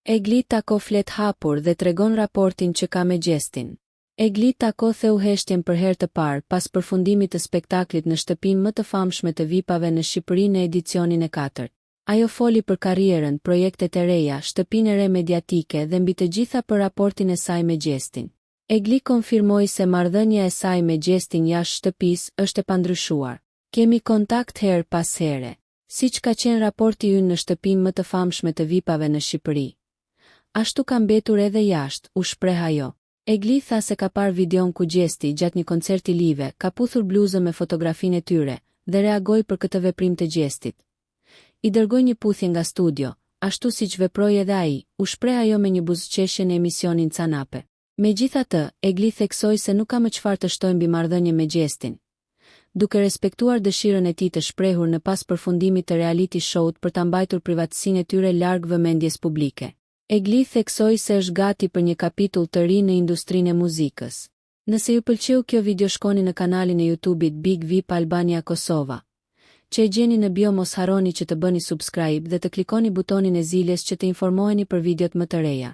Egli Tako flet hapur dhe tregon raportin që ka me Gjestin. Egli Tako theu heshtjen për herë të parë pas përfundimit të spektaklit në shtëpinë më të famshme të VIP-ave në Shqipëri në edicionin e 4. Ajo foli për karrierën, projektet e reja, shtëpinë e re mediatike dhe mbi të gjitha për raportin e saj me Gjestin. Egli konfirmoi se marrëdhënia e saj me Gjestin jashtë shtëpisë është e pandryshuar. Kemi kontakt herë pas here. Siç ka qenë raporti ynë në shtëpinë më të famshme të VIP-ave në Shqipëri. Ashtu ka mbetur edhe jashtë, u shpreh ajo. Egli tha se ka parë videon ku Gjesti gjatë një koncerti live ka puthur bluzën me fotografinë e tyre dhe reagoi për këtë veprim të Gjestit. I dërgoi një puthje nga studio, ashtu siç veproi edhe ai, u shpreh ajo me një buzëqeshje në emisionin Canape. Megjithatë, Egli theksoi se nuk ka më çfarë të shtojë mbi marrëdhënien me Gjestin, duke respektuar dëshirën e tij të shprehur në pas përfundimit të reality show-t për ta mbajtur privatësinë e tyre larg vëmendjes publike. Egli theksoi se është gati për një kapitull të ri në industrinë e muzikës. Nëse ju pëlqeu kjo video, shkoni në kanalin e YouTube-it Big VIP Albania Kosova, që e gjeni në bio. Mos harroni që të bëni subscribe dhe të klikoni butonin e ziljes që të informoheni për videot më të reja.